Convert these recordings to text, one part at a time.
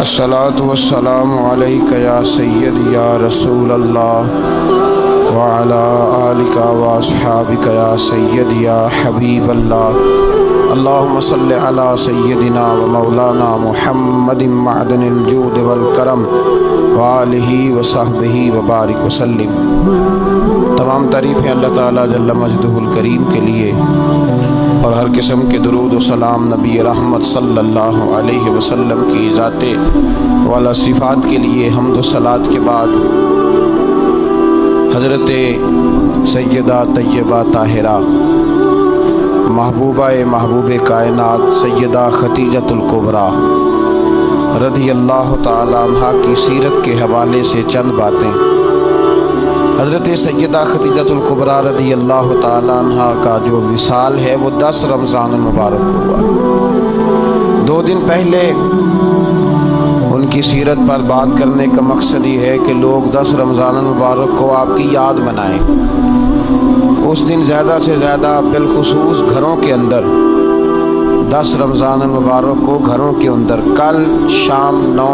الصلاۃ والسلام علیک یا سید یا رسول اللہ وعلی آلک واصحابک یا سید یا حبیب اللہ اللہم صلی علی سیدنا و مولانا محمد معدن الجود والکرم وآلہ وصحبہ وبارک وسلم۔ تمام تعریفیں اللہ تعالیٰ جل مجدہ الکریم کے لیے اور ہر قسم کے درود و سلام نبی رحمت صلی اللہ علیہ وسلم کی ذات والا صفات کے لیے حمد و صلات کے بعد حضرت سیدہ طیبہ طاہرہ محبوبہ محبوب کائنات سیدہ خدیجۃ الکبریٰ رضی اللہ تعالی عنہا کی سیرت کے حوالے سے چند باتیں۔ حضرت سیدہ خدیجۃ الکبریٰ رضی اللہ تعالی عنہا کا جو وصال ہے وہ 10 رمضان المبارک ہوا۔ 2 دن پہلے ان کی سیرت پر بات کرنے کا مقصد یہ ہے کہ لوگ 10 رمضان المبارک کو آپ کی یاد منائیں۔ اس دن زیادہ سے زیادہ بالخصوص گھروں کے اندر 10 رمضان المبارک کو گھروں کے اندر کل شام 9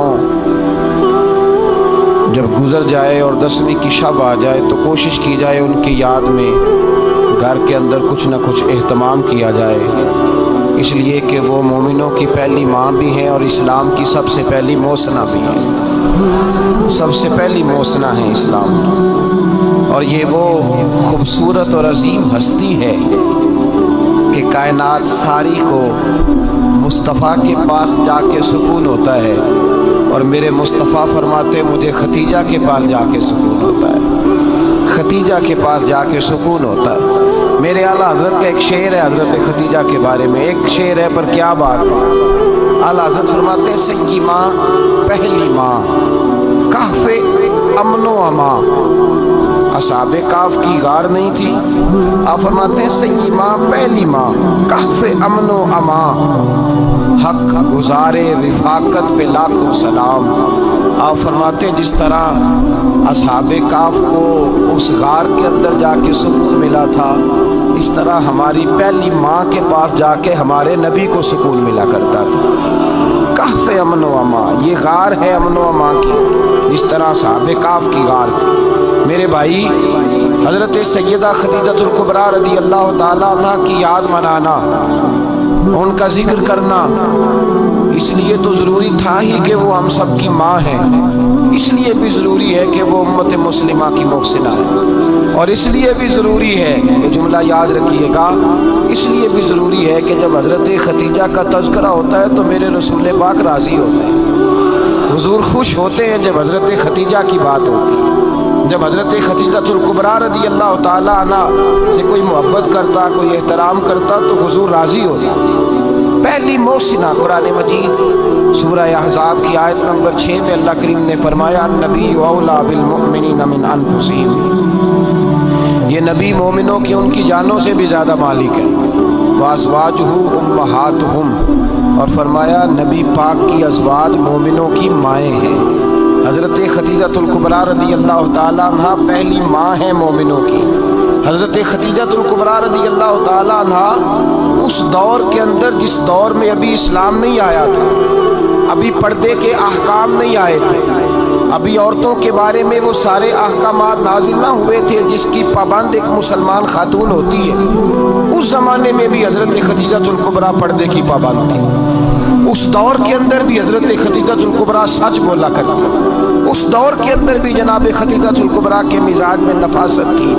جب گزر جائے اور 10ویں کی شب آ جائے تو کوشش کی جائے ان کی یاد میں گھر کے اندر کچھ نہ کچھ اہتمام کیا جائے، اس لیے کہ وہ مومنوں کی پہلی ماں بھی ہیں اور اسلام کی سب سے پہلی موسنا بھی ہیں، سب سے پہلی موسنا ہے اسلام۔ اور یہ وہ خوبصورت اور عظیم ہستی ہے کہ کائنات ساری کو مصطفیٰ کے پاس جا کے سکون ہوتا ہے، اور میرے مصطفیٰ فرماتے مجھے ختیجہ کے پاس جا کے سکون ہوتا ہے، ختیجہ کے پاس جا کے سکون ہوتا ہے۔ میرے اعلیٰ حضرت کا ایک شعر ہے حضرت ختیجہ کے بارے میں، ایک شعر ہے پر کیا بات ہے۔ اعلیٰ حضرت فرماتے ہیں سیدی ماں پہلی ماں کہف امن و امان، اصحاب کہف کی غار نہیں تھی، آپ فرماتے ہیں سیدی ماں پہلی ماں کہف امن و امان، حق گزارے رفاقت پہ لاکھوں سلام۔ آپ فرماتے ہیں جس طرح اصحاب کہف کو اس غار کے اندر جا کے سکون ملا تھا، اس طرح ہماری پہلی ماں کے پاس جا کے ہمارے نبی کو سکون ملا کرتا تھا۔ کہف امن و امان، یہ غار ہے امن و امان کی، جس طرح اصحاب کہف کی غار تھی۔ میرے بھائی حضرت سیدہ خدیجۃ الکبریٰ رضی اللہ تعالیٰ عنہ کی یاد منانا، ان کا ذکر کرنا اس لیے تو ضروری تھا ہی کہ وہ ہم سب کی ماں ہیں، اس لیے بھی ضروری ہے کہ وہ امت مسلمہ کی محسنہ ہے، اور اس لیے بھی ضروری ہے یہ جملہ یاد رکھیے گا، اس لیے بھی ضروری ہے کہ جب حضرت ختیجہ کا تذکرہ ہوتا ہے تو میرے رسول پاک راضی ہوتے ہیں، حضور خوش ہوتے ہیں جب حضرت ختیجہ کی بات ہوتی ہے۔ جب حضرت خدیجۃ الکبریٰ رضی اللہ تعالی عنہ سے کوئی محبت کرتا، کوئی احترام کرتا تو حضور راضی ہوتا۔ پہلی محسنہ قرآن مجید سورہ احزاب کی آیت نمبر 6 میں اللہ کریم نے فرمایا النبی اولیٰ بالمؤمنین من انفسہم، یہ نبی مومنوں کی ان کی جانوں سے بھی زیادہ مالک ہے، وازواجہ امہاتہم، اور فرمایا نبی پاک کی ازواج مومنوں کی مائیں ہیں۔ حضرت خدیجۃ الکبریٰ رضی اللہ تعالیٰ عنہ پہلی ماں ہیں مومنوں کی۔ حضرت خدیجۃ الکبریٰ رضی اللہ تعالیٰ عنہ اس دور کے اندر جس دور میں ابھی اسلام نہیں آیا تھا، ابھی پردے کے احکام نہیں آئے تھے، ابھی عورتوں کے بارے میں وہ سارے احکامات نازل نہ ہوئے تھے جس کی پابند ایک مسلمان خاتون ہوتی ہے، اس زمانے میں بھی حضرت خدیجۃ الکبریٰ پردے کی پابند تھی۔ اس دور کے اندر بھی حضرت خدیجۃ الکبریٰ سچ بولا کرتی، اس دور کے اندر بھی جناب خدیجۃ الکبریٰ کے مزاج میں نفاست تھی،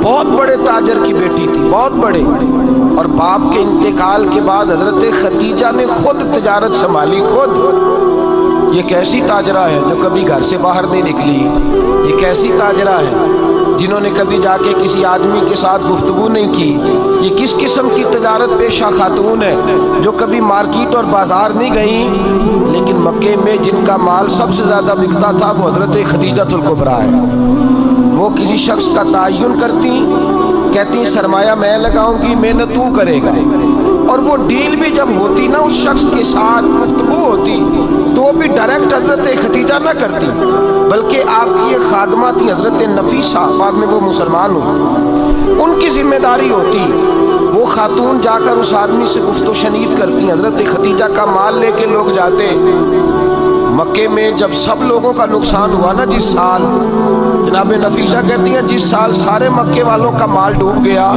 بہت بڑے تاجر کی بیٹی تھی، بہت بڑے، اور باپ کے انتقال کے بعد حضرت خدیجہ نے خود تجارت سنبھالی، خود۔ یہ کیسی تاجرہ ہے جو کبھی گھر سے باہر نہیں نکلی، یہ کیسی تاجرہ ہے جنہوں نے کبھی جا کے کسی آدمی کے ساتھ گفتگو نہیں کی، یہ کس قسم کی تجارت پیشہ خاتون ہے جو کبھی مارکیٹ اور بازار نہیں گئیں، لیکن مکے میں جن کا مال سب سے زیادہ بکتا تھا وہ حضرت خدیجۃ الکبریٰ ہے۔ وہ کسی شخص کا تعین کرتی، کہتی سرمایہ میں لگاؤں گی، محنت تو کرے گا، اور وہ ڈیل بھی جب ہوتی نا اس شخص کے ساتھ گفتگو ہوتی تو وہ بھی ڈائریکٹ حضرت خدیجہ نہ کرتی، بلکہ آپ کی ایک خادمہ تھی حضرت نفیسہ، بعد میں وہ مسلمان ہوئی، ان کی ذمہ داری ہوتی وہ خاتون جا کر اس آدمی سے گفت و شنید کرتی، حضرت خدیجہ کا مال لے کے لوگ جاتے، مکے میں جب سب لوگوں کا نقصان ہوا نا جس سال، جناب نفیسہ کہتی ہیں جس سال سارے مکے والوں کا مال ڈوب گیا،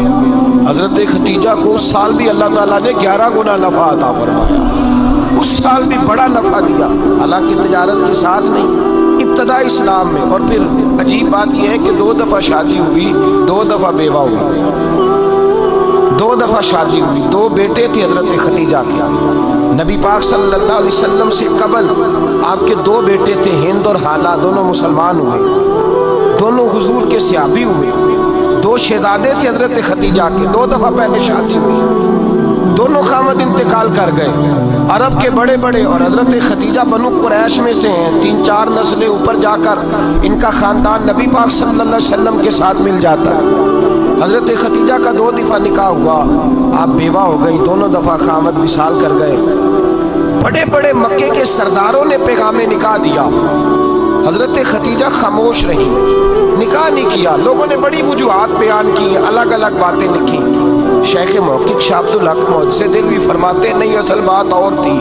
حضرت خدیجہ کو اس سال بھی اللہ تعالیٰ نے 11 گنا نفع عطا فرمایا، اس سال بھی بڑا نفع دیا، حالانکہ تجارت کے ساتھ نہیں، ابتدا اسلام میں۔ اور پھر عجیب بات یہ ہے کہ 2 دفعہ شادی ہوئی، 2 دفعہ بیوہ ہوئی، 2 دفعہ شادی ہوئی، 2 بیٹے تھے حضرت خدیجہ کے۔ نبی پاک صلی اللہ علیہ وسلم سے قبل آپ کے 2 بیٹے تھے، ہند اور حالہ، دونوں مسلمان ہوئے، دونوں حضور کے صحابی ہوئے، 2 شہزادے تھے حضرت خدیجہ کے، 2 دفعہ پہلے شادی ہوئی، دونوں خامد انتقال کر گئے، عرب کے بڑے بڑے، اور حضرت خدیجہ بنو قریش میں سے ہیں، 3-4 نسلیں اوپر جا کر ان کا خاندان نبی پاک صلی اللہ علیہ وسلم کے ساتھ مل جاتا ہے۔ حضرت خدیجہ کا 2 دفعہ نکاح ہوا، آپ بیوہ ہو گئی، دونوں دفعہ خامد وصال کر گئے۔ بڑے بڑے مکے کے سرداروں نے پیغام نکاح دیا، حضرت خدیجہ خاموش رہی، نکاح نہیں کیا۔ لوگوں نے بڑی وجوہات بیان کی، الگ الگ باتیں لکھی۔ شیخ محقق شاہ عبد الحق محدث دہلوی فرماتے نہیں، اصل بات اور تھی۔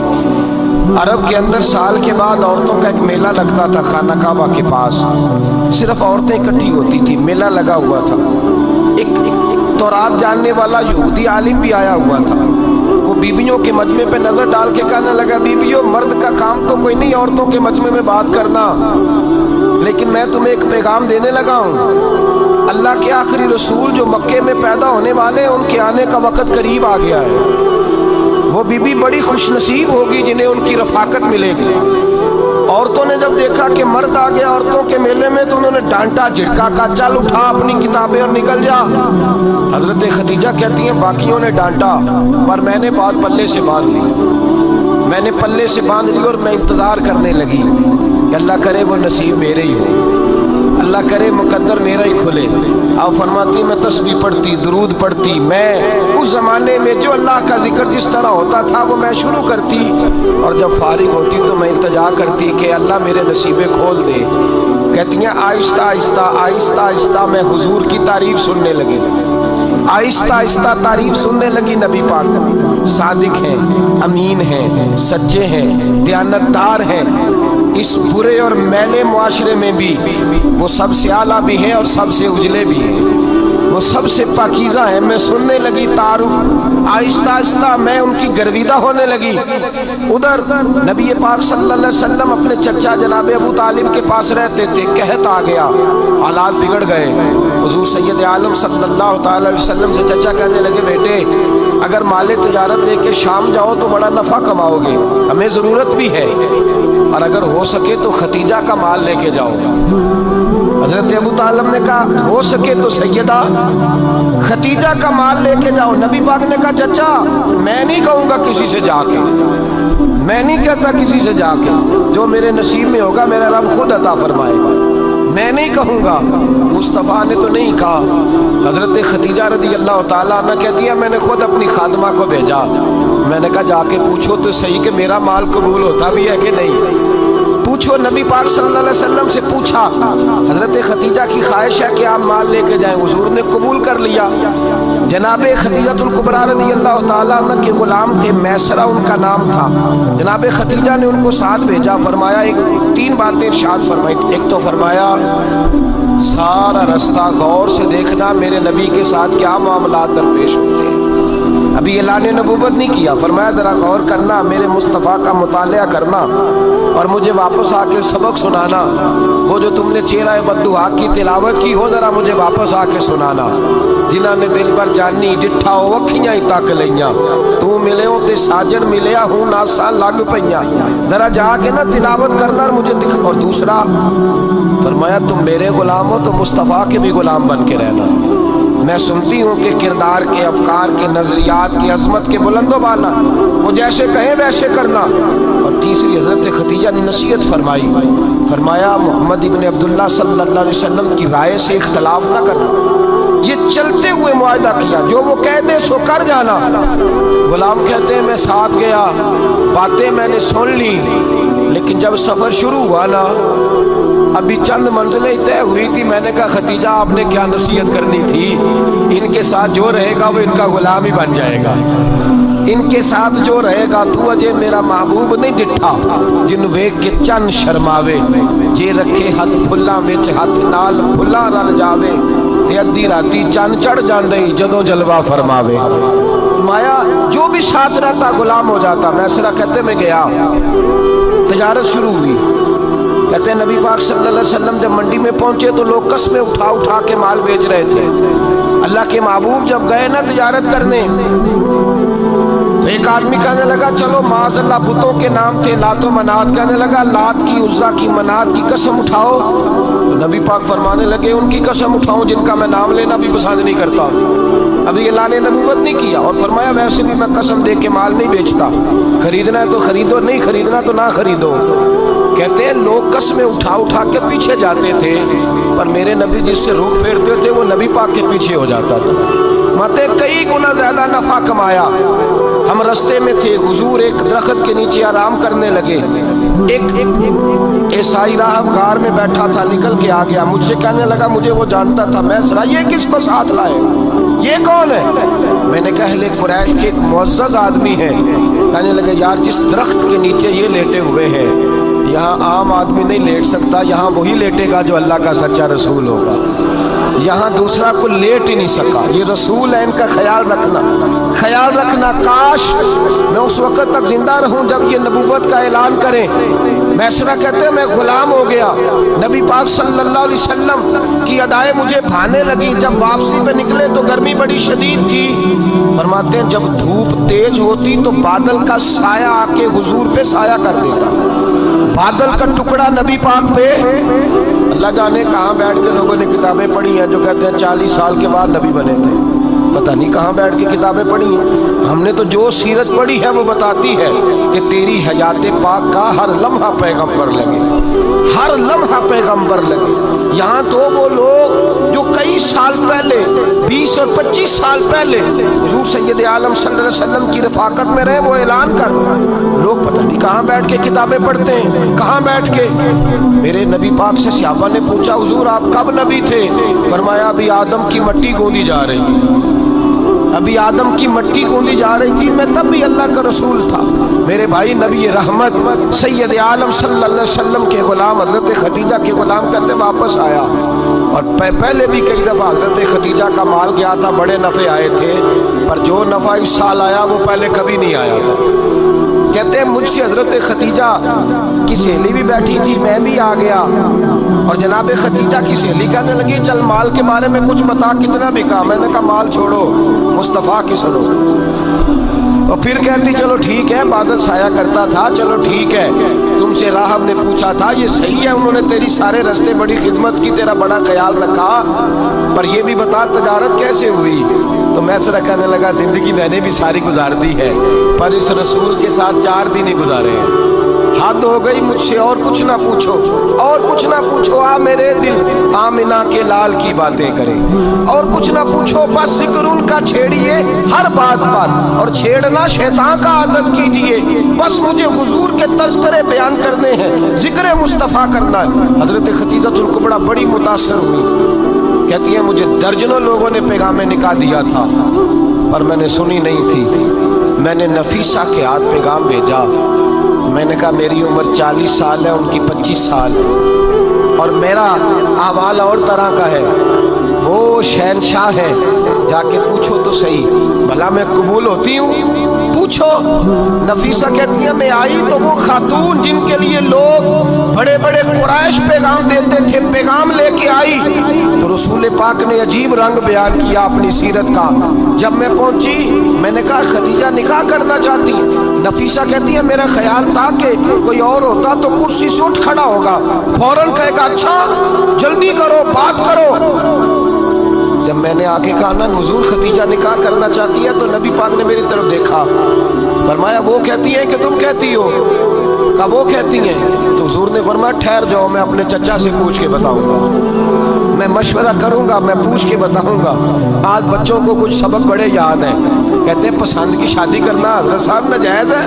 عرب کے اندر سال کے بعد عورتوں کا ایک میلہ لگتا تھا خانہ کعبہ کے پاس، صرف عورتیں اکٹھی ہوتی تھی، میلہ لگا ہوا تھا۔ ایک تورات جاننے والا یہودی عالم بھی آیا ہوا تھا، وہ بیویوں کے مجمع پہ نظر ڈال کے کہنے لگا، بیویوں مرد کا کام تو کوئی نہیں عورتوں کے مجمع میں بات کرنا، لیکن میں تمہیں ایک پیغام دینے لگا ہوں، اللہ کے آخری رسول جو مکے میں پیدا ہونے والے ہیں ان کے آنے کا وقت قریب آ گیا ہے۔ وہ بیوی بڑی خوش نصیب ہوگی جنہیں ان کی رفاقت ملے گی۔ عورتوں نے جب دیکھا کہ مرد آ گیا عورتوں کے میلے میں تو انہوں نے ڈانٹا، جھڑکا، کہا چل اٹھا اپنی کتابیں اور نکل جا۔ حضرت خدیجہ کہتی ہیں باقیوں نے ڈانٹا پر میں نے بات پلے سے باندھ لی، میں نے پلے سے باندھ لی اور میں انتظار کرنے لگی کہ اللہ کرے وہ نصیب میرے ہی ہو، اللہ کرے مقدر میرا ہی کھلے۔ آپ فرماتی میں تسبیح پڑھتی، درود پڑھتی، میں اس زمانے میں جو اللہ کا ذکر جس طرح ہوتا تھا وہ میں شروع کرتی، اور جب فارغ ہوتی تو میں التجا کرتی کہ اللہ میرے نصیبے کھول دے۔ کہتی ہیں آہستہ آہستہ آہستہ آہستہ میں حضور کی تعریف سننے لگی، آہستہ آہستہ تعریف سننے لگی۔ نبی پاک صادق ہیں، امین ہیں، سچے ہیں، دیانتدار ہیں، اس برے اور میلے معاشرے میں بھی وہ سب سے اعلیٰ بھی ہیں اور سب سے اجلے بھی ہیں، وہ سب سے پاکیزہ ہیں۔ میں سننے لگی تعارف، آہستہ آہستہ میں ان کی گرویدہ ہونے لگی۔ ادھر نبی پاک صلی اللہ علیہ وسلم اپنے چچا جناب ابو طالب کے پاس رہتے تھے، قحط آ گیا، حالات بگڑ گئے۔ حضور سید عالم صلی اللہ تعالی علیہ وسلم سے چچا کہنے لگے بیٹے اگر مال تجارت لے کے شام جاؤ تو بڑا نفع کماؤ گے، ہمیں ضرورت بھی ہے، اور اگر ہو سکے تو خدیجہ کا مال لے کے جاؤ۔ حضرت ابو طالب نے کہا ہو سکے تو سیدہ خدیجہ کا مال لے کے جاؤ۔ نبی پاک نے کہا چچا میں نہیں کہوں گا کسی سے جا کے، میں نہیں کہتا کسی سے جا کے، جو میرے نصیب میں ہوگا میرا رب خود عطا فرمائے گا، میں نہیں کہوں گا۔ مصطفیٰ نے تو نہیں کہا۔ حضرت خدیجہ رضی اللہ تعالیٰ عنہ کہتی ہے میں نے خود اپنی خادمہ کو بھیجا، میں نے کہا جا کے پوچھو تو صحیح کہ میرا مال قبول ہوتا بھی ہے کہ نہیں، پوچھو۔ نبی پاک صلی اللہ علیہ وسلم سے پوچھا، حضرت خدیجہ کی خواہش ہے کہ آپ مال لے کے جائیں، حضور نے قبول کر لیا۔ جناب خدیجہ الکبریٰ رضی اللہ تعالیٰ عنہ کے غلام تھے، میسرہ ان کا نام تھا، جناب خدیجہ نے ان کو ساتھ بھیجا۔ فرمایا 3 باتیں ارشاد فرمائی، ایک تو فرمایا سارا رستہ غور سے دیکھنا میرے نبی کے ساتھ کیا معاملات درپیش ہوتے ہیں، ابھی اعلان نبوت نہیں کیا، فرمایا ذرا غور کرنا، میرے مصطفیٰ کا مطالعہ کرنا اور مجھے واپس آ کے سبق سنانا، وہ جو تم نے چہرہ بددعا کی تلاوت کی ہو ذرا مجھے واپس آ کے سنانا۔ جنہاں نے دل پر جانی ڈٹھا ہو وکھیاں ہی تک لئیاں، تو ملے ہوں تے ساجن ملیا ہوں ناساں لگ پئیاں، ذرا جا کے نا تلاوت کرنا اور مجھے دکھ۔ اور دوسرا فرمایا تم میرے غلام ہو تو مصطفیٰ کے بھی غلام بن کے رہنا، میں سنتی ہوں کہ کردار کے، افکار کے، نظریات کی، عظمت کے بلند و بالا، وہ جیسے کہیں ویسے کرنا۔ اور تیسری حضرت خدیجہ نے نصیحت فرمائی، فرمایا محمد ابن عبداللہ صلی اللہ علیہ وسلم کی رائے سے اختلاف نہ کرنا، یہ چلتے ہوئے معاہدہ کیا، جو وہ کہہ دے سو کر جانا۔ غلام کہتے ہیں میں ساتھ گیا، باتیں میں نے سن لی، لیکن جب سفر شروع ہوا نا ابھی چند منزلیں طے ہوئی تھی، میں نے کہا خدیجہ آپ نے کیا نصیحت کرنی تھی، ان کے ساتھ جو رہے گا وہ ان کا غلام ہی بن جائے گا۔ ان کے ساتھ جو رہے گا تو اجے میرا محبوب نہیں ڈٹھا جن ویگ کے چن شرماوے جے رکھے ہاتھ پھلاں وچ ہاتھ نال پھلاں رل جاوے تے ادھی راتی چن چڑھ جاندے جدوں جلوہ فرماوے۔ فرمایا جو بھی ساتھ رہتا غلام ہو جاتا۔ میسرہ کہتے میں گیا، تجارت شروع ہوئی۔ کہتے ہیں نبی پاک صلی اللہ علیہ وسلم جب منڈی میں پہنچے تو لوگ قسمیں اٹھا اٹھا کے مال بیچ رہے تھے۔ اللہ کے محبوب جب گئے نا تجارت کرنے تو ایک آدمی کہنے لگا چلو معاذ اللہ بتوں کے نام تھے لات و منات، کہنے لگا لات کی عزا کی منات کی قسم اٹھاؤ تو نبی پاک فرمانے لگے ان کی قسم اٹھاؤں جن کا میں نام لینا بھی پسند نہیں کرتا۔ ابھی اللہ نے نبوت نہیں کیا اور فرمایا ویسے بھی میں قسم دے کے مال نہیں بیچتا، خریدنا ہے تو خریدو، نہیں خریدنا تو نہ خریدو۔ کہتے ہیں لوگ قسمیں اٹھا اٹھا کے پیچھے جاتے تھے پر میرے نبی جس سے رخ پھیرتے تھے وہ نبی پاک کے پیچھے ہو جاتا تھا۔ ماتے کئی گنا زیادہ نفع کمایا۔ ہم رستے میں تھے، حضور ایک درخت کے نیچے آرام کرنے لگے، ایک عیسائی راہب غار میں بیٹھا تھا، نکل کے آ گیا، مجھ سے کہنے لگا مجھے وہ جانتا تھا۔ میں سنا یہ کس کو ساتھ لائے، یہ کون ہے؟ میں نے کہا اہل قریش کے ایک معزز آدمی ہے۔ کہنے لگے یار جس درخت کے نیچے یہ لیٹے ہوئے ہیں یہاں عام آدمی نہیں لیٹ سکتا، یہاں وہی لیٹے گا جو اللہ کا سچا رسول ہوگا، یہاں دوسرا کو لیٹ ہی نہیں سکا، یہ رسول ہے، ان کا خیال رکھنا، خیال رکھنا۔ کاش میں اس وقت تک زندہ رہوں جب یہ نبوت کا اعلان کریں۔ میسرہ کہتے ہیں میں غلام ہو گیا، نبی پاک صلی اللہ علیہ وسلم کی ادائیں مجھے بھانے لگی۔ جب واپسی پہ نکلے تو گرمی بڑی شدید تھی۔ فرماتے ہیں جب دھوپ تیز ہوتی تو بادل کا سایہ آ کے حضور پہ سایہ کر دیتا، بادل کا ٹکڑا نبی پاک پہ۔ اللہ جانے کہاں بیٹھ کے لوگوں نے کتابیں پڑھی ہیں جو کہتے ہیں 40 سال کے بعد نبی بنے تھے، پتہ نہیں کہاں بیٹھ کے کتابیں پڑھی ہیں۔ ہم نے تو جو سیرت پڑھی ہے وہ بتاتی ہے کہ تیری حیات پاک کا ہر لمحہ پیغمبر لگے، ہر لمحہ پیغمبر لگے۔ یہاں تو وہ لوگ جو کئی سال پہلے 20 اور 25 سال پہلے حضور سید عالم صلی اللہ علیہ وسلم کی رفاقت میں رہے وہ اعلان کر، لوگ پتہ نہیں کہاں بیٹھ کے کتابیں پڑھتے ہیں، کہاں بیٹھ کے۔ میرے نبی پاک سے صحابہ نے پوچھا حضور آپ کب نبی تھے؟ فرمایا ابھی آدم کی مٹی گوندی جا رہی تھی، ابھی آدم کی مٹی گوندی جا رہی تھی، میں تب بھی اللہ کا رسول تھا۔ میرے بھائی نبی رحمت سید عالم صلی اللہ علیہ وسلم کے غلام حضرت خدیجہ کے غلام کہتے واپس آیا، اور پہلے بھی کئی دفعہ حضرت خدیجہ کا مال گیا تھا، بڑے نفع آئے تھے، پر جو نفع اس سال آیا وہ پہلے کبھی نہیں آیا تھا۔ کہتے ہیں مجھ سے حضرت خدیجہ کی سہیلی بھی بیٹھی تھی، میں بھی آ گیا، اور جناب خدیجہ کی سہیلی کہنے لگی چل مال کے بارے میں کچھ بتا کتنا بکا؟ میں نے کہا مال چھوڑو مصطفیٰ کی سنو، اور پھر کہتی چلو ٹھیک ہے بادل سایہ کرتا تھا، چلو ٹھیک ہے، تم سے راہب نے پوچھا تھا یہ صحیح ہے، انہوں نے تیری سارے رستے بڑی خدمت کی، تیرا بڑا خیال رکھا، پر یہ بھی بتا تجارت کیسے ہوئی؟ تو میں سر کہنے لگا زندگی میں نے بھی ساری گزار دی ہے پر اس رسول کے ساتھ 4 دن ہی گزارے ہیں، حد ہو گئی مجھ سے، اور کچھ نہ پوچھو، اور کچھ نہ پوچھو، آ میرے دل آمنہ کے لال کی باتیں کرے، اور کچھ نہ پوچھو، بس ذکر ان کا چھیڑیے ہر بات پر، اور چھیڑنا شیطان کا عادت کیجئے، بس مجھے حضور کے تذکرے بیان کرنے ہیں، ذکر مصطفیٰ کرنا ہے۔ حضرت خدیجہ الکبریٰ بڑی متاثر ہوئی، کہتی ہے مجھے درجنوں لوگوں نے پیغام نکاح دیا تھا پر میں نے سنی نہیں تھی، میں نے نفیسہ کے ہاتھ پیغام بھیجا، میں نے کہا میری عمر 40 سال ہے، ان کی 25 سال، اور میرا احوال اور طرح کا ہے، وہ شہنشاہ ہے، جا کے پوچھو تو صحیح بھلا میں قبول ہوتی ہوں، پوچھو۔ نفیسہ کہتی ہے میں آئی تو وہ خاتون جن کے لیے لوگ بڑے بڑے قریش پیغام دیتے تھے پیغام لے کے آئی، تو رسول پاک نے عجیب رنگ بیان کیا اپنی سیرت کا۔ جب میں پہنچی میں نے کہا خدیجہ نکاح کرنا چاہتی، نفیسہ کہتی ہے میرا خیال تھا کہ کوئی اور ہوتا تو کرسی سے اٹھ کھڑا ہوگا، فوراً کہے گا اچھا جلدی کرو بات کرو۔ جب میں نے آگے کہا نا حضور خدیجہ نکاح کرنا چاہتی ہے تو نبی پاک نے میری طرف دیکھا، فرمایا وہ کہتی ہیں کہ تم کہتی ہو؟ کہا وہ کہتی ہیں، تو حضور نے فرمایا ٹھہر جاؤ میں اپنے چچا سے پوچھ کے بتاؤں گا، میں مشورہ کروں گا، میں پوچھ کے بتاؤں گا۔ آج بچوں کو کچھ سبق بڑے یاد ہیں، کہتے ہیں پسند کی شادی کرنا حضرت صاحب ناجائز ہے،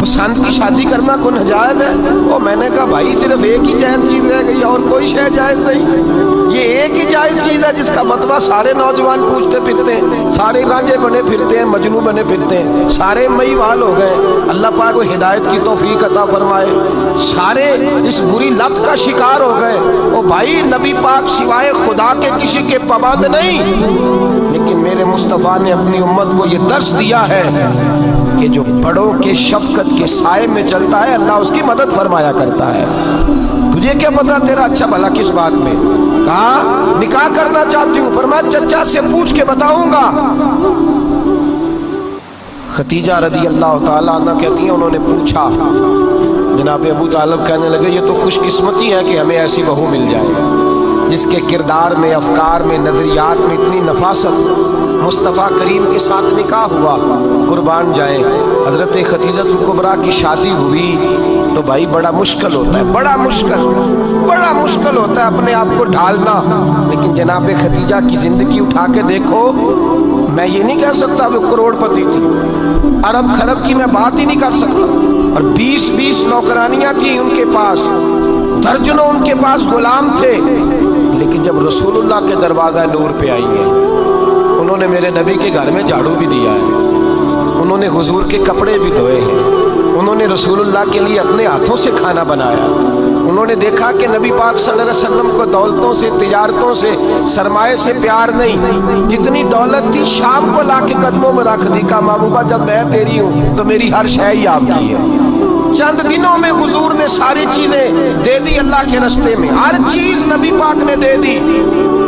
پسند کی شادی کرنا کوئی ناجائز ہے؟ کو। میں نے کہا بھائی صرف ایک ہی جائز چیز رہ گئی اور کوئی شے جائز نہیں؟ یہ ایک ہی جائز چیز ہے جس کا فتویٰ سارے نوجوان پوچھتے پھرتے ہیں، سارے رانجے بنے پھرتے ہیں، مجنوں بنے پھرتے ہیں، سارے مئی وال ہو گئے۔ اللہ پاک وہ ہدایت کی توفیق عطا فرمائے۔ سارے اس بری لت کا شکار ہو گئے۔ او بھائی نبی پاک سوائے خدا کے کسی کے پابند نہیں، لیکن میرے مصطفیٰ نے اپنی امت کو یہ درس دیا ہے کہ جو بڑوں کے شفقت کے سائے میں چلتا ہے اللہ اس کی مدد فرمایا کرتا ہے۔ تجھے کیا پتا تیرا اچھا بھلا کس بات میں؟ کہا نکاح کرنا چاہتی ہوں، فرمایا چچا سے پوچھ کے بتاؤں گا۔ خدیجہ رضی اللہ تعالیٰ عنہ کہتی ہیں انہوں نے پوچھا، جناب ابو طالب کہنے لگے یہ تو خوش قسمتی ہے کہ ہمیں ایسی بہو مل جائے جس کے کردار میں، افکار میں، نظریات میں اتنی نفاست۔ مصطفیٰ کریم کے ساتھ نکاح ہوا، قربان جائیں۔ حضرت خدیجہ الکبریٰ کی شادی ہوئی تو بھائی بڑا مشکل ہوتا ہے، بڑا مشکل ہوتا ہے اپنے آپ کو ڈھالنا۔ لیکن جناب خدیجہ کی زندگی اٹھا کے دیکھو، میں یہ نہیں کہہ سکتا وہ کروڑ پتی تھی، ارب خرب کی میں بات ہی نہیں کر سکتا، اور 20 نوکرانیاں تھیں ان کے پاس، درجنوں ان کے پاس غلام تھے۔ لیکن جب رسول اللہ کے دروازہ نور پہ آئی ہیں، انہوں نے میرے نبی کے گھر میں جھاڑو بھی دیا ہے، انہوں نے حضور کے کپڑے بھی دھوئے ہیں، انہوں نے رسول اللہ کے لیے اپنے ہاتھوں سے کھانا بنایا، انہوں نے دیکھا کہ نبی پاک صلی اللہ علیہ وسلم کو دولتوں سے، تجارتوں سے، سرمایہ سے پیار نہیں، جتنی دولت تھی شام کو لا کے قدموں میں رکھ دی، کہا محبوبہ جب میں تیری ہوں تو میری ہر شے ہی آپ کی ہے۔ چند دنوں میں حضور نے ساری چیزیں دے دی اللہ کے رستے میں، ہر چیز نبی پاک نے دے دی۔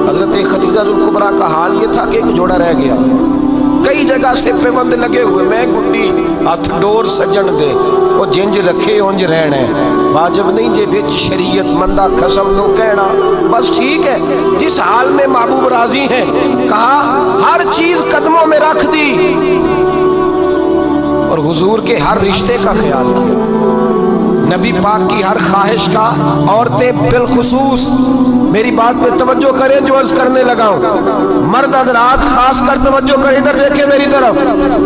حضرت خدیجہ الکبریٰ کا حال یہ تھا کہ ایک جوڑا رہ گیا، کئی جگہ سے پیوند لگے ہوئے، میں گڈی ہاتھ ڈور سجن دے وہ جنج رکھے اونج رہنا ہے، واجب نہیں جے وچ شریعت مندہ قسم نو کہنا، بس ٹھیک ہے جس حال میں محبوب راضی ہیں۔ کہا ہر چیز قدموں میں رکھ دی اور حضور کے ہر رشتے کا خیال کیا، نبی پاک کی ہر خواہش کا۔ عورتیں بالخصوص میری بات پہ توجہ کریں جو عرض کرنے لگا ہوں، مرد حضرات خاص کر توجہ کریں، ادھر دیکھیں میری طرف،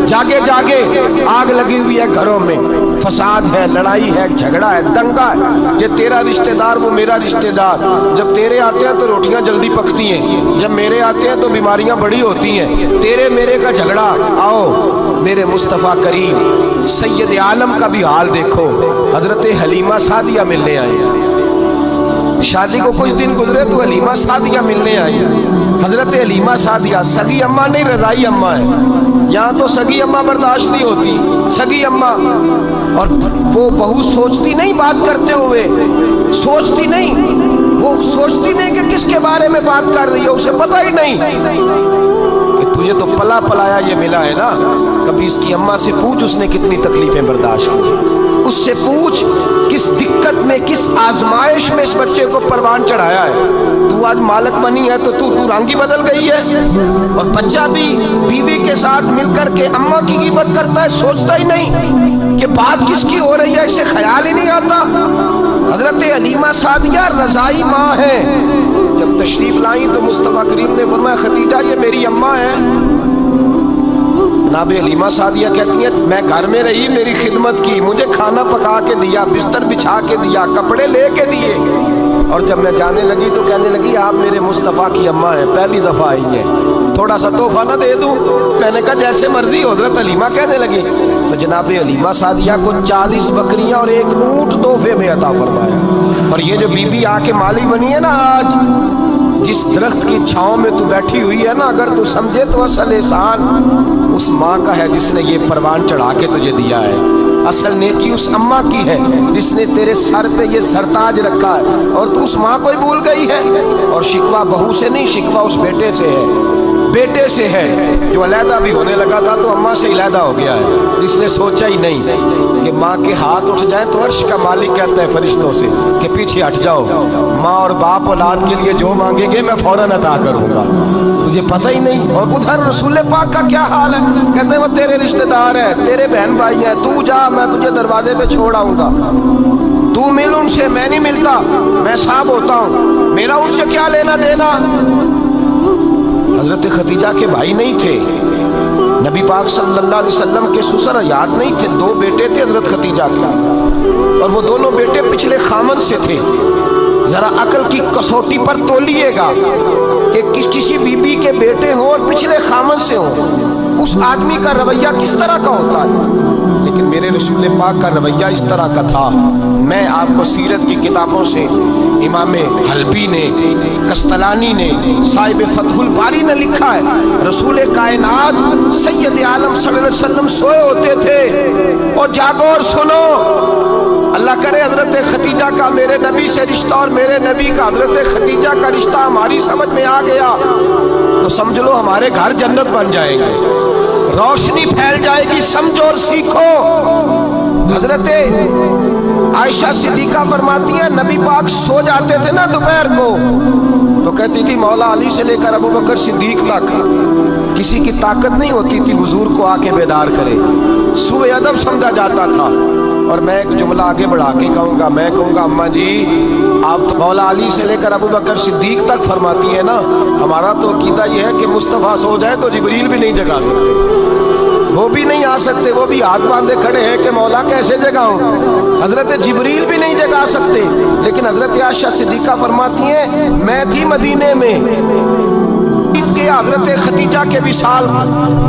جاگے آگ لگی ہوئی ہے گھروں میں، فساد ہے، لڑائی ہے، جھگڑا ہے، دنگا ہے، یہ تیرا رشتہ دار وہ میرا رشتہ دار، جب تیرے آتے ہیں تو روٹیاں جلدی پکتی ہیں، جب میرے آتے ہیں تو بیماریاں بڑی ہوتی ہیں، تیرے میرے کا جھگڑا۔ آؤ میرے مصطفیٰ کریم سید عالم کا بھی حال دیکھو، حضرت حلیمہ سعدیہ ملنے آئی، شادی کو کچھ دن گزرے تو حلیمہ سعدیہ ملنے آئی۔ حضرت حلیمہ سعدیہ سگی اماں نہیں رضائی اماں ہے، یہاں تو سگی اماں برداشت نہیں ہوتی، سگی اماں، اور وہ بہو سوچتی نہیں بات کرتے ہوئے، سوچتی نہیں، وہ سوچتی نہیں کہ کس کے بارے میں بات کر رہی ہے، اسے پتہ ہی نہیں کہ تجھے تو پلا پلایا یہ ملا ہے نا، کبھی اس کی اماں سے پوچھ اس نے کتنی تکلیفیں برداشت کی، اس سے پوچھ کس دقت میں، کس آزمائش میں اس بچے کو پروان چڑھایا ہے۔ تو آج مالک بنی ہے تو رنگ ہی بدل گئی ہے، اور بچہ بھی بیوی کے ساتھ مل کر کے اماں کی غیبت کرتا ہے، سوچتا ہی نہیں کہ بات کس کی ہو رہی ہے، اسے خیال ہی نہیں آتا۔ حضرت حلیمہ سعدیہ رضائی ماں ہے، جب تشریف لائیں تو مصطفیٰ کریم نے فرمایا خدیجہ یہ میری اماں ہے۔ جناب حلیمہ سعدیہ کہتی ہیں میں گھر میں رہی، میری خدمت کی، مجھے کھانا پکا کے دیا، بستر بچھا کے دیا، کپڑے لے کے دیے، اور جب میں جانے لگی تو کہنے لگی آپ میرے مصطفیٰ کی اماں ہیں، پہلی دفعہ آئی ہیں، تھوڑا سا تحفہ نہ دے دوں؟ میں نے کہا جیسے مرضی۔ حضرت حلیمہ کہنے لگی تو جناب حلیمہ سعدیہ کو 40 بکریاں اور 1 اونٹ تحفے میں عطا فرمایا۔ اور یہ جو بی بی آ کے مالی بنی ہے نا آج، جس درخت کی چھاؤں میں تو بیٹھی ہوئی ہے نا، اگر تو سمجھے تو اصل احسان اس ماں کا ہے جس نے یہ پروان چڑھا کے تجھے دیا ہے، اصل نیکی اس اماں کی ہے جس نے تیرے سر پہ یہ سرتاج رکھا ہے، اور تو اس ماں کو ہی بھول گئی ہے۔ اور شکوہ بہو سے نہیں، شکوہ اس بیٹے سے ہے، بیٹے سے ہے جو علیحدہ بھی ہونے لگا تھا تو اماں سے علیحدہ ہو گیا ہے، اس نے سوچا ہی نہیں کہ ماں کے ہاتھ اٹھ جائیں تو عرش کا مالک کہتا ہے فرشتوں سے کہ پیچھے ہٹ جاؤ، ماں اور باپ اولاد کے لیے جو مانگیں گے میں فوراً عطا کروں گا، تجھے پتہ ہی نہیں۔ اور ادھر رسول پاک کا کیا حال ہے، کہتے ہیں وہ تیرے رشتہ دار ہیں، تیرے بہن بھائی ہیں، تو جا میں تجھے دروازے پہ چھوڑ آؤں گا، تو مل ان سے، میں نہیں ملتا، میں صاحب ہوتا ہوں، میرا ان سے کیا لینا دینا۔ حضرت خدیجہ کے بھائی نہیں تھے، نبی پاک صلی اللہ علیہ وسلم کے سسر یاد نہیں تھے، 2 بیٹے تھے حضرت خدیجہ کے، اور وہ دونوں بیٹے پچھلے خامن سے تھے۔ ذرا عقل کی کسوٹی پر تولیے گا کہ کسی بیوی کے بیٹے ہوں اور پچھلے خامن سے ہوں، اس آدمی کا رویہ کس طرح کا ہوتا ہے۔ لیکن میرے رسول پاک کا رویہ اس طرح کا تھا۔ میں آپ کو سیرت کی کتابوں سے امام حلبی نے، قسطلانی نے، صاحب فتح الباری نے لکھا ہے، رسول کائنات سید عالم صلی اللہ علیہ وسلم سوئے ہوتے تھے اور جاگو اور سنو، اللہ کرے حضرت خدیجہ کا میرے نبی سے رشتہ اور میرے نبی کا حضرت خدیجہ کا رشتہ ہماری سمجھ میں آ گیا تو سمجھ لو ہمارے گھر جنت بن جائیں گے، روشنی پھیل جائے گی، سمجھو اور سیکھو۔ حضرت عائشہ صدیقہ فرماتی ہیں نبی پاک سو جاتے تھے نا دوپہر کو تو کہتی تھی مولا علی سے لے کر ابو بکر صدیق تک کسی کی طاقت نہیں ہوتی تھی حضور کو آ کے بیدار کرے، سوء ادب سمجھا جاتا تھا۔ اور میں ایک جملہ آگے بڑھا کے کہوں گا، میں کہوں گا اماں جی آپ تو مولا علی سے لے کر ابو بکر صدیق تک فرماتی ہے نا، ہمارا تو عقیدہ یہ ہے کہ مصطفیٰ سو جائے تو جبریل بھی نہیں جگا سکتے، وہ بھی نہیں آ سکتے، وہ بھی ہاتھ باندھے کھڑے ہیں کہ مولا کیسے جگاؤں، حضرت جبریل بھی نہیں جگا سکتے۔ لیکن حضرت عائشہ صدیقہ فرماتی ہیں میں تھی مدینے میں کہ حضرت خدیجہ کے وصال،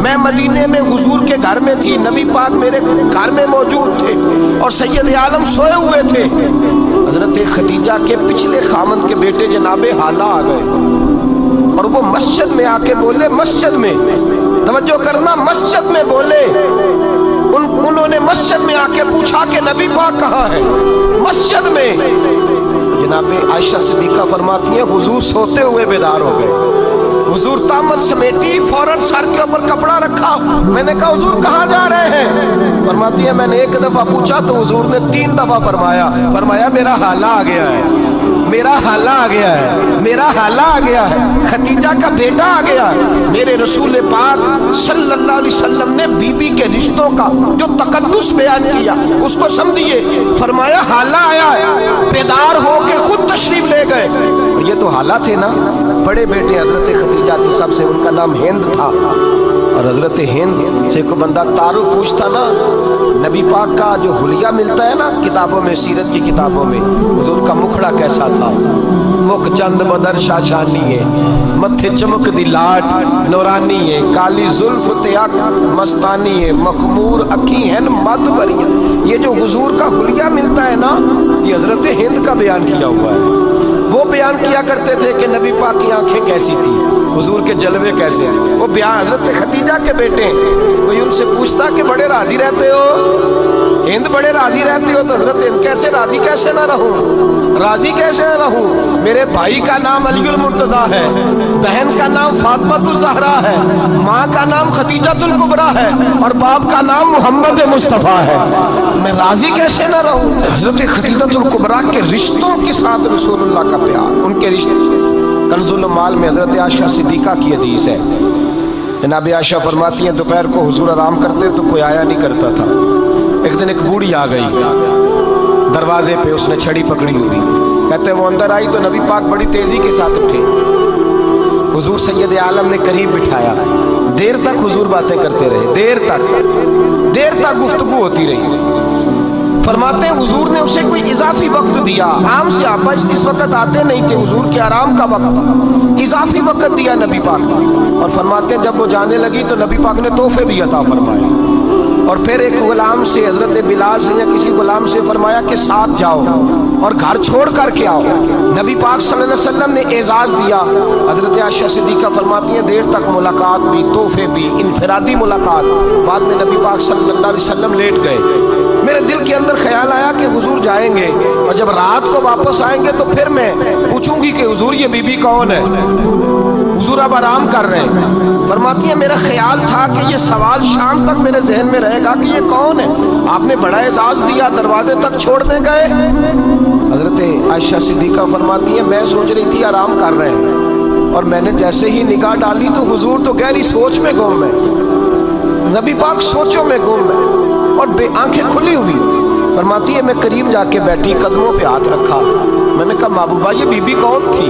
میں مدینے میں حضور کے گھر میں تھی، نبی پاک میرے گھر میں موجود تھے اور سید عالم سوئے ہوئے تھے۔ حضرت خدیجہ کے پچھلے خامن کے بیٹے جناب حالہ آ گئے اور وہ مسجد میں آ کے بولے، مسجد میں توجہ کرنا، مسجد میں بولے، انہوں نے مسجد میں آ کے پوچھا کہ نبی پاک کہاں ہے، مسجد میں۔ جناب عائشہ صدیقہ فرماتی ہیں حضور سوتے ہوئے بیدار ہو گئے، حضور طامت سمیٹی، فوراً سر کے اوپر کپڑا رکھا، میں نے کہا حضور کہاں جا رہے ہیں؟ فرماتی ہے میں نے 1 دفعہ پوچھا تو حضور نے 3 دفعہ فرمایا میرا حالہ آ گیا ہے، میرا حالہ آ گیا ہے، میرا حالہ آ گیا ہے، خدیجہ کا بیٹا آ گیا ہے۔ میرے رسول پاک صلی اللہ علیہ وسلم نے بی بی کے رشتوں کا جو تقدس بیان کیا اس کو سمجھیے، فرمایا حالہ آیا ہے، بیدار ہو کے خود تشریف لے گئے۔ اور یہ تو حالہ تھے نا، بڑے بیٹے حضرت خدیجہ کی سب سے، ان کا نام ہند تھا، اور حضرت ہند سے کوئی بندہ تعارف پوچھتا نا، نبی پاک کا جو حلیہ ملتا ہے نا کتابوں میں، سیرت کی کتابوں میں، حضور کا مکھڑا کیسا تھا، مکھ چند بدر شاشانی ہے، متھے چمک دی لاٹ نورانی ہے، کالی زلف تیاک مستانی ہے، مخمور اکھی ہیں مد بریاں۔ یہ جو حضور کا حلیہ ملتا ہے نا یہ حضرت ہند کا بیان کیا ہوا ہے۔ وہ بیان کیا کرتے تھے کہ نبی پاک کی آنکھیں کیسی تھی، حضور کے جلوے کیسے ہیں، وہ بیان حضرت خدیجہ کے بیٹے ہیں۔ کوئی ان سے پوچھتا کہ بڑے راضی رہتے ہو، ہند بڑے راضی رہتے ہو، تو حضرت ہند کیسے راضی کیسے نہ رہوں، راضی کیسے نہ رہوں، میرے بھائی کا نام علی المرتضیٰ ہے، بہن کا نام فاطمہ الزہرا ہے، ماں کا نام خدیجہ الکبریٰ ہے اور باپ کا نام محمد مصطفیٰ ہے، میں راضی کیسے نہ رہوں۔ حضرت خدیجہ الکبریٰ کے رشتوں کے ساتھ رسول اللہ کا پیار، ان کے رشتے۔ کنز المال میں حضرت عائشہ صدیقہ کی حدیث ہے، جناب عائشہ فرماتی ہیں دوپہر کو حضور آرام کرتے تو کوئی آیا نہیں کرتا تھا، ایک دن ایک بوڑھی آ گئی دروازے پہ، اس نے چھڑی پکڑی ہوئی، کہتے وہ اندر آئی تو نبی پاک بڑی تیزی کے ساتھ اٹھے، حضور سید عالم نے قریب بٹھایا، دیر تک حضور باتیں کرتے رہے، دیر تک گفتگو ہوتی رہی۔ فرماتے ہیں حضور نے اسے کوئی اضافی وقت دیا، عام صحابہ اس وقت آتے نہیں تھے، حضور کے آرام کا وقت، اضافی وقت دیا نبی پاک نے، اور فرماتے ہیں جب وہ جانے لگی تو نبی پاک نے تحفے بھی عطا فرمائے، اور پھر ایک غلام سے، حضرت بلال سے یا کسی غلام سے فرمایا کہ ساتھ جاؤ اور گھر چھوڑ کر کے آؤ۔ نبی پاک صلی اللہ علیہ وسلم نے اعزاز دیا۔ حضرت عائشہ صدیقہ فرماتی ہیں دیر تک ملاقات بھی، تحفے بھی، انفرادی ملاقات، بعد میں نبی پاک صلی اللہ علیہ وسلم لیٹ گئے۔ میرے دل کے اندر خیال آیا کہ حضور جائیں گے اور جب رات کو واپس آئیں گے تو پھر میں پوچھوں گی کہ حضور یہ بی بی کون ہے، حضور اب آرام کر رہے ہیں۔ فرماتی ہیں میرا خیال تھا کہ یہ سوال شام تک میرے ذہن میں رہے گا کہ یہ کون ہے، آپ نے بڑا اعزاز دیا، دروازے تک چھوڑنے گئے۔ حضرت عائشہ صدیقہ فرماتی ہیں میں سوچ رہی تھی آرام کر رہے ہیں، اور میں نے جیسے ہی نگاہ ڈالی تو حضور تو گہری سوچ میں گم ہے، نبی پاک سوچوں میں گم ہے اور بے آنکھیں کھلی ہوئی۔ فرماتی ہے میں قریب جا کے بیٹھی، قدموں پہ ہاتھ رکھا، میں نے کہا محبوبہ یہ بی بی کون تھی؟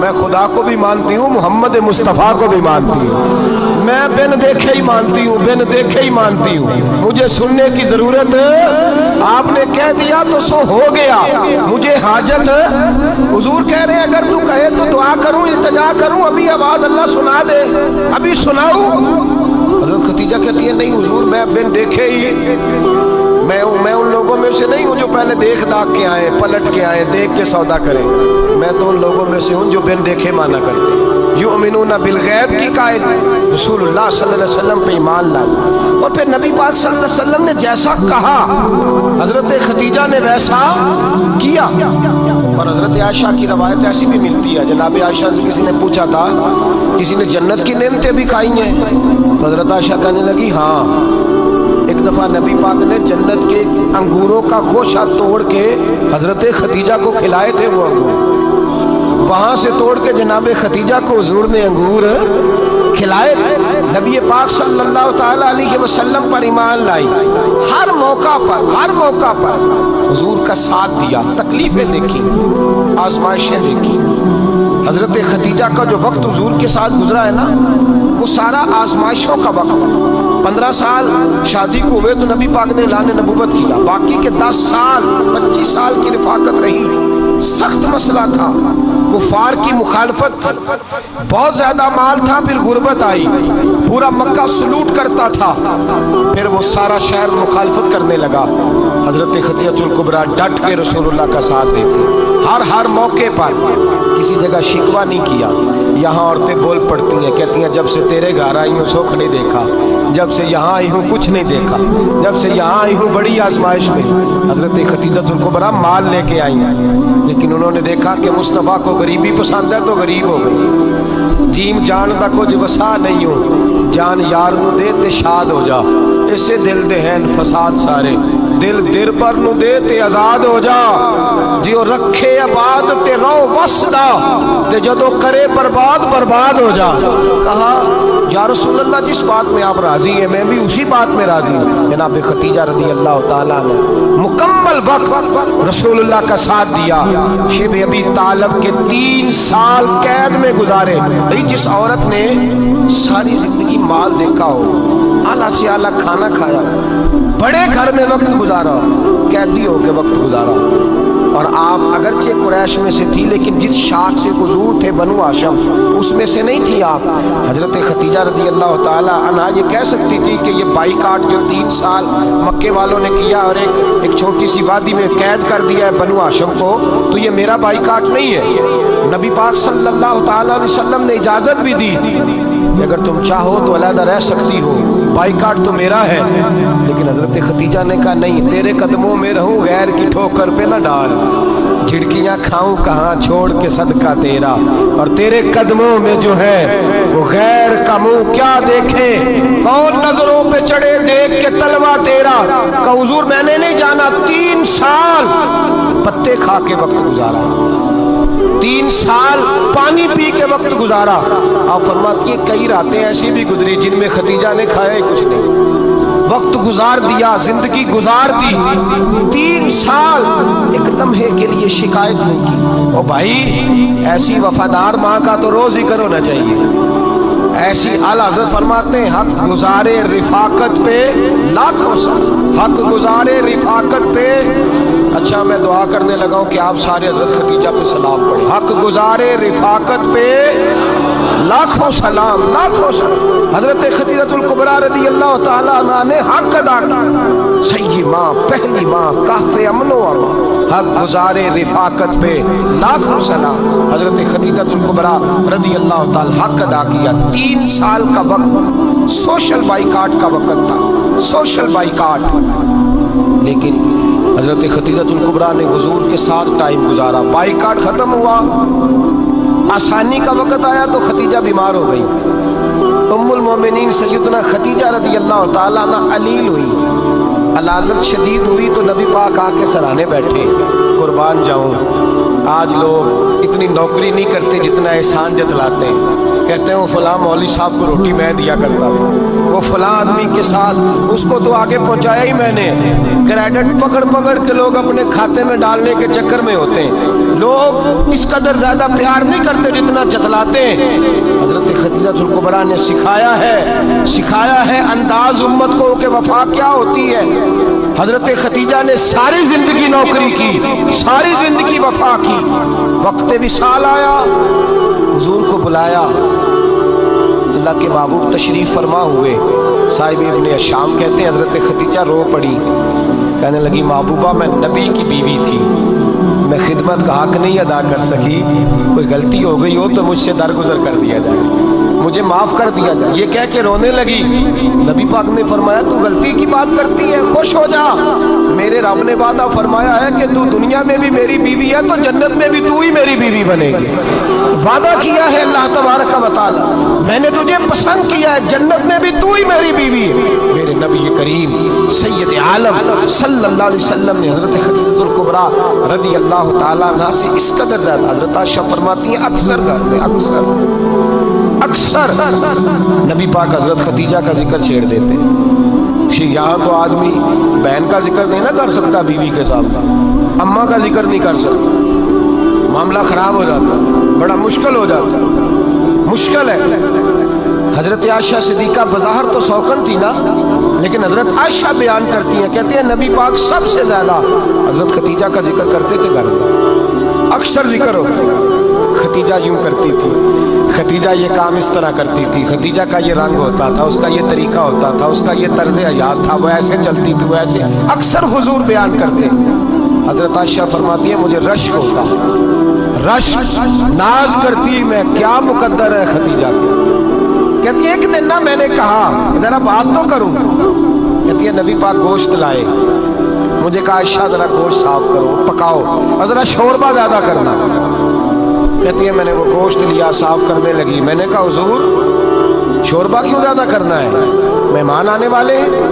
میں خدا کو بھی مانتی ہوں، محمد مصطفیٰ کو بھی مانتی ہوں، میں بن دیکھے ہی مانتی ہوں، بن دیکھے ہی مانتی ہوں، مجھے سننے کی ضرورت ہے، آپ نے کہہ دیا تو سو ہو گیا، مجھے حاجت ہے۔ حضور کہہ رہے ہیں اگر تو کہے تو دعا کروں، التجا کروں، ابھی آواز اللہ سنا دے، ابھی سناؤں؟ حضرت ختیجہ کہتی ہے نہیں حضور میں بن دیکھے ہی، میں ان لوگوں میں سے نہیں ہوں جو پہلے دیکھ داکھ کے آئے، پلٹ کے آئے، دیکھ کے سودا کریں، میں تو ان لوگوں میں سے ہوں جو بن دیکھے مانا کرتے ہیں۔ یؤمنون بالغیب کی قائل رسول اللہ صلی اللہ علیہ وسلم پہ ایمان لائے، اور پھر نبی پاک صلی اللہ علیہ وسلم نے جیسا کہا حضرت ختیجہ نے ویسا کیا۔ اور حضرت عائشہ کی روایت ایسی بھی ملتی ہے، جناب عائشہ سے کسی نے پوچھا تھا کسی نے جنت کی نعمتیں بھی کھائی ہیں؟ تو حضرت عائشہ کہنے لگی ہاں، ایک دفعہ نبی پاک نے جنت کے انگوروں کا خوشہ توڑ کے حضرت ختیجہ کو کھلائے تھے، وہ انگور وہاں سے توڑ کے جناب ختیجہ کو حضور نے انگور کھلائے تھے۔ نبی پاک صلی اللہ تعالیٰ علیہ وسلم پر ایمان لائی، ہر موقع پر حضور کا ساتھ دیا، تکلیفیں دیکھی، آزمائشیں دیکھی۔ حضرت ختیجہ کا جو وقت حضور کے ساتھ گزرا ہے نا، وہ سارا آزمائشوں کا وقت۔ 15 سال شادی کو ہوئے تو نبی پاک نے اعلان نبوت کیا، باقی کے 10 سال 25 سال کی رفاقت رہی، سخت مسئلہ تھا، کفار کی مخالفت تھی، بہت زیادہ مال تھا، پھر غربت آئی، پورا مکہ سلوٹ کرتا تھا، پھر وہ سارا شہر مخالفت کرنے لگا۔ حضرت خدیجہ الکبریٰ ڈٹ کے رسول اللہ کا ساتھ دیتی، ہر موقع پر کسی جگہ شکوہ نہیں کیا۔ یہاں عورتیں بول پڑتی ہیں، کہتی ہیں جب سے تیرے گھر آئی ہوں سکھ نہیں دیکھا، جب سے یہاں آئی ہوں کچھ نہیں دیکھا، جب سے یہاں آئی ہوں بڑی آزمائش میں۔ حضرت خدیجہ الکبریٰ مال لے کے آئی ہیں، لیکن انہوں نے دیکھا کہ مصطفیٰ کو غریبی پسند ہے تو غریب ہو گئی۔ جیم جان دا کچھ وسا نہیں ہو، جان یار نو دے تے شاد ہو جا، اسے دل دے ہیں فساد سارے، دل در پر نو دے تے آزاد ہو جا، دیو رکھے آباد تے رو وسدا تے جدو کرے برباد ہو جا۔ کہا یا رسول اللہ جس بات میں آپ راضی ہیں میں بھی اسی بات میں راضی ہوں۔ جناب ختیجہ رضی اللہ تعالیٰ نے مکمل وقت رسول اللہ کا ساتھ دیا۔ شیب ابی طالب کے 3 سال قید میں گزارے۔ جس عورت نے ساری زندگی مال دیکھا ہو، اعلیٰ سے اعلیٰ کھانا کھایا، بڑے گھر میں وقت گزارا، قیدی ہو کے وقت گزارا، اور آپ اگرچہ قریش میں سے تھی لیکن جس شاخ سے حضور تھے بنو ہاشم اس میں سے نہیں تھی آپ۔ حضرت ختیجہ رضی اللہ تعالیٰ عنہا یہ کہہ سکتی تھی کہ یہ بائیکاٹ جو 3 سال مکے والوں نے کیا اور ایک چھوٹی سی وادی میں قید کر دیا ہے بنو ہاشم کو، تو یہ میرا بائیکاٹ نہیں ہے۔ نبی پاک صلی اللہ تعالیٰ علیہ وسلم نے اجازت بھی دی کہ اگر تم چاہو تو علیحدہ رہ سکتی ہو، بائیکاٹ تو میرا ہے۔ لیکن حضرت ختیجہ نے کہا نہیں، تیرے قدموں میں رہوں، غیر کی ٹھوکر پہ نہ ڈال، جھڑکیاں کھاؤں کہاں چھوڑ کے صدقہ تیرا، اور تیرے قدموں میں جو ہے وہ غیر کا منہ کیا دیکھے، کون نظروں پہ چڑھے دیکھ کے تلوا تیرا۔ کہ حضور میں نے نہیں جانا، 3 سال پتے کھا کے وقت گزارا، 3 سال پانی پی کے وقت گزارا۔ آپ فرماتی ہیں کئی راتیں ایسی بھی گزری جن میں ختیجہ نے کھایا ہی کچھ نہیں، وقت گزار دیا، زندگی گزار دی، 3 سال ایک لمحے کے لیے شکایت نہیں کی۔ او بھائی ایسی وفادار ماں کا تو روز ذکر ہونا چاہیے۔ ایسی اعلیٰ حضرت فرماتے ہیں حق گزارے رفاقت پہ لاکھوں سلام، حق گزارے رفاقت پہ۔ اچھا میں دعا کرنے لگا ہوں کہ آپ سارے حضرت ختیجہ پہ سلام پڑھیں۔ حق گزارے رفاقت پہ لاکھوں سلام، لاکھوں سلام۔ حضرت ختیجہ الکبریٰ رضی اللہ تعالیٰ عنہ نے حق ادا کیا، صحیح ماں، پہلی ماں، کہف امن و امان، حق گزارے رفاقت پہ لاکھوں سلام۔ حضرت ختیجہ الکبریٰ رضی اللہ تعالیٰ حق ادا کیا۔ 3 سال کا وقت سوشل بائیکاٹ کا وقت تھا، سوشل بائیکاٹ، لیکن حضرت ختیجہ الکبریٰ نے حضور کے ساتھ ٹائم گزارا۔ بائیکاٹ ختم ہوا، آسانی کا وقت آیا تو ختیجہ بیمار ہو گئی۔ ام المومنین سیدنا ختیجہ رضی اللہ تعالیٰ عنہ علیل ہوئی، علالت شدید ہوئی تو نبی پاک آ کے سرانے بیٹھے، قربان جاؤں آج لوگ اتنی نوکری نہیں کرتے جتنا احسان جتلاتے ہیں. کہتے ہیں وہ فلاں مولوی صاحب کو روٹی میں دیا کرتا تھا, وہ فلاں آدمی کے ساتھ اس کو تو آگے پہنچایا ہی میں نے. کریڈٹ پکڑ پکڑ کے لوگ اپنے کھاتے میں ڈالنے کے چکر میں ہوتے ہیں. لوگ اس قدر زیادہ پیار نہیں کرتے جتنا جتلاتے ہیں. حضرت خدیجہ الکبریٰ نے سکھایا ہے انداز امت کو کہ وفا کیا ہوتی ہے. حضرت خدیجہ نے ساری زندگی نوکری کی, ساری زندگی وفا کی. وقت وصال آیا, حضور کو بلایا, اللہ کے محبوب تشریف فرما ہوئے. صاحب ابن الشام کہتے ہیں حضرت خدیجہ رو پڑی, کہنے لگی محبوبہ میں نبی کی بیوی تھی, میں خدمت کا حق نہیں ادا کر سکی, کوئی غلطی ہو گئی ہو تو مجھ سے درگزر کر دیا جائے, مجھے معاف کر دیا جائے. یہ کہہ کے رونے لگی. نبی پاک نے فرمایا تو غلطی کی بات کرتی ہے, خوش ہو جا, میرے رب نے وعدہ فرمایا ہے کہ تو دنیا میں بھی میری بیوی ہے تو جنت میں بھی تو ہی میری بیوی بنے گی. وعدہ کیا ہے اللہ تبارک و تعالی, میں نے تجھے پسند کیا ہے, جنت میں بھی تو ہی میری بیوی ہے. میرے نبی کریم سید عالم صلی اللہ علیہ وسلم نے حضرت خدیجہ الکبریٰ رضی اللہ تعالیٰ عنہ سے اس قدر زیادہ, حضرت عائشہ فرماتی ہیں اکثر گھر میں اکثر نبی پاک حضرت خدیجہ کا ذکر چھیڑ دیتے. یہاں تو آدمی بہن کا ذکر نہیں نہ کر سکتا بیوی کے سامنے, اماں کا ذکر نہیں کر سکتا, معاملہ خراب ہو جاتا, بڑا مشکل ہو جاتا, مشکل ہے. حضرت عائشہ صدیقہ بظاہر تو سوکن تھی نا, لیکن حضرت عائشہ بیان کرتی ہیں, کہتے ہیں نبی پاک سب سے زیادہ حضرت خدیجہ کا ذکر کرتے تھے گھر میں, اکثر ذکر ہوتا. خدیجہ یوں کرتی تھی, خدیجہ یہ کام اس طرح کرتی تھی, خدیجہ کا یہ رنگ ہوتا تھا, اس کا یہ طریقہ ہوتا تھا, اس کا یہ طرز حیات تھا, وہ ایسے چلتی تھی, وہ ایسے, اکثر حضور بیان کرتے. حضرت عائشہ فرماتی ہے مجھے رشک ہوتا, رشک, ناز کرتی میں کیا مقدر ہے خدیجہ کے. کہتی ہے ایک دن نا میں نے کہا ذرا بات تو کروں, کہتی ہے نبی پاک گوشت لائے, مجھے کہا عائشہ ذرا گوشت صاف کرو, پکاؤ اور ذرا شوربہ زیادہ کرنا. کہتی ہے میں نے وہ گوشت لیا, صاف کرنے لگی. میں نے کہا حضور شوربہ کیوں زیادہ کرنا ہے, مہمان آنے والے ہیں,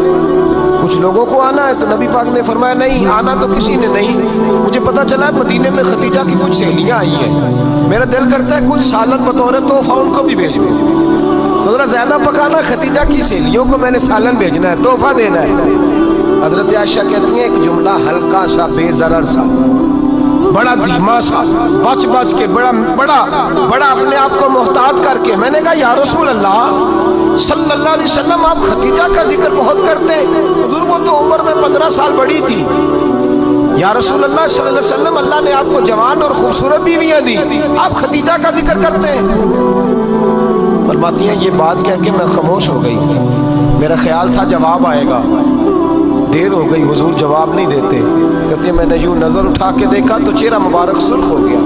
کچھ لوگوں کو آنا ہے. تو نبی پاک نے فرمایا نہیں, آنا تو کسی نے نہیں, مجھے پتا چلا ہے مدینے میں خدیجہ کی کچھ سہیلیاں آئی ہیں, میرا دل کرتا ہے کچھ سالن بطور تحفہ ان کو بھی بھیج دیں, تو ذرا زیادہ پکانا, خدیجہ کی سہیلیوں کو میں نے سالن بھیجنا ہے, تحفہ دینا ہے. حضرت عائشہ کہتی ہیں ایک جملہ ہلکا سا, بے ضرر سا, بڑا دھیما سا, بچ بچ کے, بڑا اپنے آپ کو محتاط کر کے. میں نے کہا یا رسول اللہ صلی اللہ علیہ وسلم آپ خدیجہ کا ذکر بہت کرتے ہیں, حضور وہ تو عمر میں 15 سال بڑی تھی. یا رسول اللہ صلی اللہ علیہ وسلم اللہ نے آپ کو جوان اور خوبصورت بیویاں دی, آپ خدیجہ کا ذکر کرتے ہیں. فرماتی ہیں یہ بات کہہ کے میں خاموش ہو گئی, میرا خیال تھا جواب آئے گا, دیر ہو گئی, حضور جواب نہیں دیتے. کہتے ہیں میں نے یوں نظر اٹھا کے دیکھا تو چہرہ مبارک سرخ ہو گیا,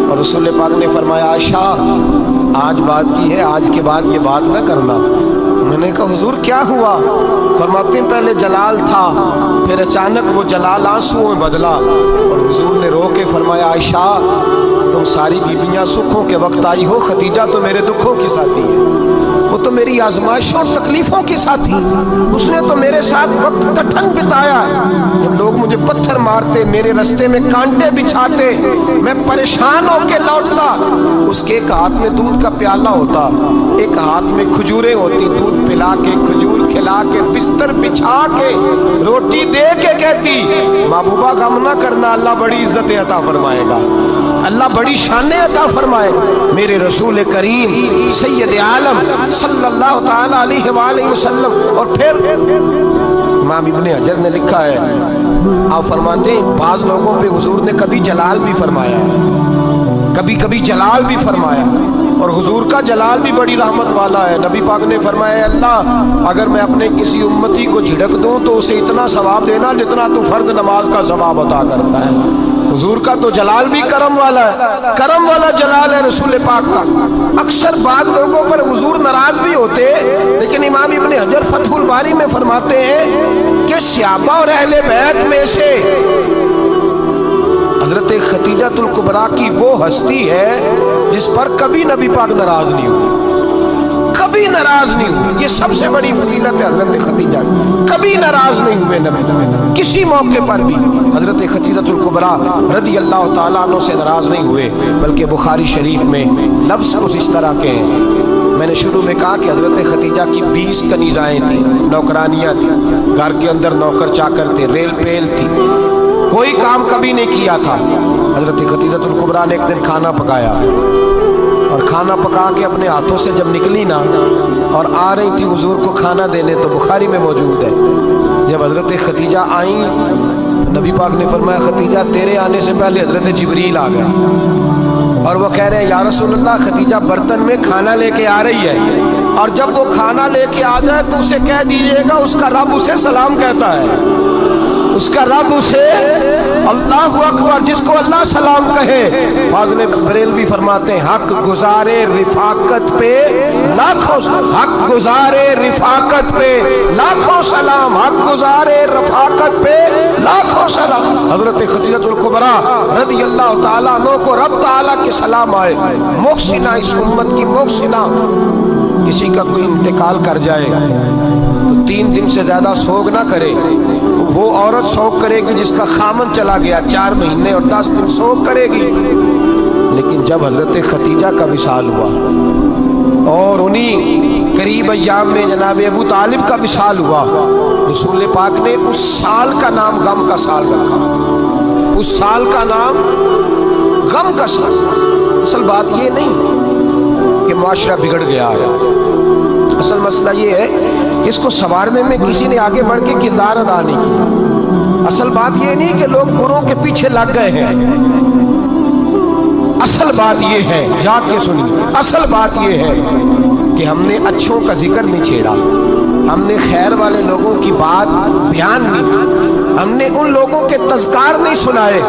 اور رسول پاک نے فرمایا عائشہ آج بات کی ہے, آج کے بعد یہ بات نہ کرنا. میں نے کہا حضور کیا ہوا؟ فرماتے ہیں پہلے جلال تھا, پھر اچانک وہ جلال آنسوؤں میں بدلا, اور حضور نے رو کے فرمایا عائشہ تم ساری بیویاں سکھوں کے وقت آئی ہو, خدیجہ تو میرے دکھوں کی ساتھی ہے, وہ تو میری آزمائشوں اور تکلیفوں کی ساتھی, اس نے تو میرے ساتھ وقت کٹھن بتایا. جب لوگ مجھے پتھر مارتے, میرے رستے میں کانٹے بچھاتے, میں پریشان ہو کے لوٹتا, اس کے ایک ہاتھ میں دودھ کا پیالہ ہوتا, ایک ہاتھ میں کھجوریں ہوتی, دودھ پلا کے, کھجور کھلا کے, بستر بچھا کے, روٹی دے کے کہتی محبوبہ غم نہ کرنا, اللہ بڑی عزت عطا فرمائے گا, اللہ بڑی شان عطا فرمائے گا. میرے رسول کریم سید عالم صلی اللہ تعالی علیہ وآلہ وسلم. اور پھر امام ابن حجر نے لکھا ہے, آپ فرماتے ہیں بعض لوگوں پہ حضور نے کبھی جلال بھی فرمایا, کبھی جلال بھی فرمایا, اور حضور کا جلال بھی بڑی رحمت والا ہے. نبی پاک نے فرمایا اللہ اگر میں اپنے کسی امتی کو جھڑک دوں تو اسے اتنا ثواب دینا جتنا تو فرض نماز کا ثواب عطا کرتا ہے. حضور کا تو جلال بھی کرم والا ہے, کرم والا جلال ہے رسول پاک کا. اکثر بعض لوگوں پر حضور ناراض بھی ہوتے, لیکن امام ابن حجر فتح الباری میں فرماتے ہیں کہ صحابہ اور اہل بیت میں سے حضرت خدیجہ الکبریٰ کی وہ ہستی ہے جس پر کبھی نبی پاک ناراض نہیں ہوئی, کبھی ناراض نہیں ہوئے. یہ سب سے بڑی فضیلت ہے حضرت خدیجہ کی. کبھی ناراض نہیں ہوئے نبی, کسی موقع پر بھی حضرت خدیجہ الکبریٰ رضی اللہ تعالیٰ عنہ سے ناراض نہیں ہوئے. بلکہ بخاری شریف میں لفظ کچھ اس طرح کے ہیں. میں نے شروع میں کہا کہ حضرت خدیجہ کی 20 کنیزائیں تھیں, نوکرانیاں تھیں, گھر کے اندر نوکر چاکر تھے, ریل پیل تھی, کوئی کام کبھی نہیں کیا تھا. حضرت خدیجہ الکبریٰ نے ایک دن کھانا پکایا, اور کھانا پکا کے اپنے ہاتھوں سے جب نکلی نا اور آ رہی تھی حضور کو کھانا دینے, تو بخاری میں موجود ہے جب حضرت خدیجہ آئیں تو نبی پاک نے فرمایا خدیجہ تیرے آنے سے پہلے حضرت جبریل آ گیا. اور وہ کہہ رہے ہیں یا رسول اللہ خدیجہ برتن میں کھانا لے کے آ رہی ہے, اور جب وہ کھانا لے کے آ جائے تو اسے کہہ دیجئے گا اس کا رب اسے سلام کہتا ہے, اس کا رب اسے اللہ اکبر, جس کو اللہ سلام کہے. فاضل بریلوی فرماتے ہیں حق گزارے رفاقت پہ لاکھوں, حق گزارے رفاقت پہ لاکھوں سلام, حق گزارے رفاقت پہ لاکھوں سلام. حضرت خدیجہ الکبریٰ رضی اللہ تعالیٰ عنہ کو رب تعالیٰ کے سلام آئے. محسنہ, اس امت کی محسنہ. کسی کا کوئی انتقال کر جائے تو 3 دن سے زیادہ سوگ نہ کرے. وہ عورت سوگ کرے گی جس کا خامن چلا گیا, 4 مہینے اور 10 دن سوگ کرے گی. لیکن جب حضرت خدیجہ کا وصال ہوا اور انہی قریب ایام میں جناب ابو طالب کا وصال ہوا, رسول پاک نے اس سال کا نام غم کا سال رکھا. اس سال کا نام غم کا سال. اصل بات یہ نہیں کہ معاشرہ بگڑ گیا ہے, اصل مسئلہ یہ ہے کہ اس کو سنوارنے میں کسی نے آگے بڑھ کے کردار ادا نہیں کیا. اصل بات یہ نہیں کہ لوگ بروں کے پیچھے لگ گئے ہیں. اصل بات یہ ہے, جاگ کے سنیے, اصل بات یہ ہے کہ ہم نے اچھوں کا ذکر نہیں چھیڑا, ہم نے خیر والے لوگوں کی بات بیان نہیں, ہم نے ان لوگوں کے تذکار نہیں سنائے.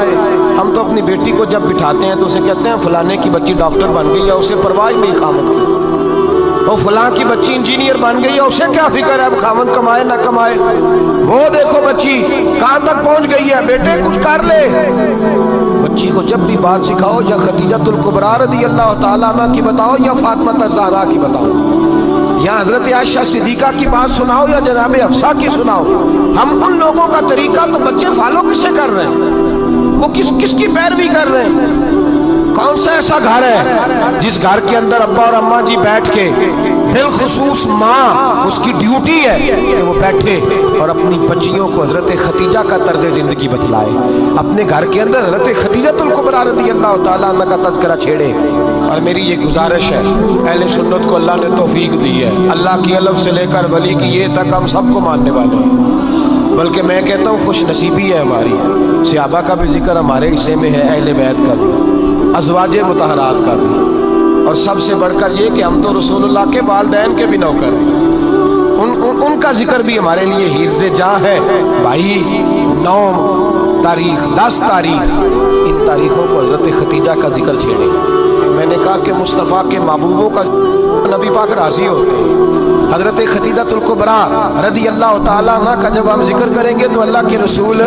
ہم تو اپنی بیٹی کو جب بٹھاتے ہیں تو اسے کہتے ہیں فلانے کی بچی ڈاکٹر بن گئی ہے, اسے پرواہ نہیں خامد کی. وہ فلاں کی بچی انجینئر بن گئی ہے, اسے کیا فکر ہے اب خامد کمائے نہ کمائے. وہ دیکھو بچی کہاں تک پہنچ گئی ہے, بیٹے کچھ کر لے. بچی کو جب بھی بات سکھاؤ یا خدیجہ الکبریٰ رضی اللہ تعالیٰ عنہ کی بتاؤ یا فاطمہ الزہرا کی بتاؤ, یا حضرت عائشہ صدیقہ کی بات سناؤ یا جناب حفصہ کی سناؤ. ہم ان لوگوں کا طریقہ تو بچے فالو کسے کر رہے ہیں, وہ کس کی پیروی کر رہے ہیں. کون سا ایسا گھر ہے جس گھر کے اندر ابا اور اماں جی بیٹھ کے, بالخصوص ماں اس کی ڈیوٹی ہے کہ وہ بیٹھے اور اپنی بچیوں کو حضرت خدیجہ کا طرز زندگی بتلائے, اپنے گھر کے اندر حضرت خدیجہ الکبریٰ رضی اللہ تعالیٰ عنہ کا تذکرہ چھیڑے. اور میری یہ گزارش ہے, اہل سنت کو اللہ نے توفیق دی ہے, اللہ کی الف سے لے کر ولی کی یہ تک ہم سب کو ماننے والے ہیں. بلکہ میں کہتا ہوں خوش نصیبی ہے ہماری, صحابہ کا بھی ذکر ہمارے حصے میں ہے, اہل بیت کا بھی, ازواج مطہرات کا بھی, اور سب سے بڑھ کر یہ کہ ہم تو رسول اللہ کے والدین کے بھی نوکر ہیں. ان کا ذکر بھی ہمارے لیے حرز جاں ہے. بھائی 9 تاریخ 10 تاریخ ان تاریخوں کو حضرت خدیجہ کا ذکر چھیڑے. میں نے کہا کہ مصطفیٰ کے محبوبوں کا نبی پاک راضی ہوتے ہیں. حضرت خدیجہ الکبریٰ رضی اللہ تعالیٰ عنہ کا جب ہم ذکر کریں گے تو اللہ کے رسول,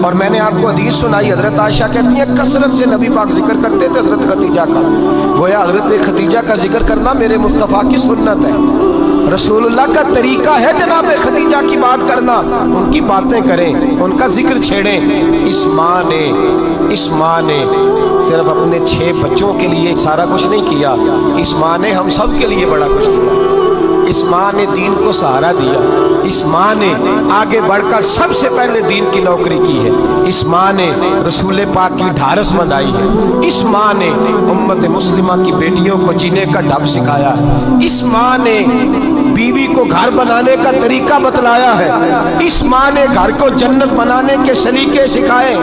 اور میں نے آپ کو حدیث سنائی, حضرت عائشہ کہتی ہیں کثرت سے نبی پاک ذکر کرتے تھے حضرت خدیجہ کا. گویا حضرت خدیجہ کا ذکر کرنا میرے مصطفیٰ کی سنت ہے, رسول اللہ کا طریقہ ہے جناب خدیجہ کی بات کرنا. ان کی باتیں کریں, ان کا ذکر چھیڑیں. اس ماں نے صرف اپنے 6 بچوں کے لیے سارا کچھ نہیں کیا, اس ماں نے ہم سب کے لیے بڑا کچھ کیا. اس ماں نے دین کو سہارا دیا, اس ماں نے آگے بڑھ کر سب سے پہلے دین کی نوکری کی ہے, اس ماں نے رسول پاک کی ڈھارس مندائی ہے, اس ماں نے امت مسلمہ کی بیٹیوں کو جینے کا ڈھب سکھایا ہے, اس ماں نے بیوی کو گھر بنانے کا طریقہ بتلایا ہے, اس ماں نے گھر کو جنت بنانے کے سلیقے سکھائے,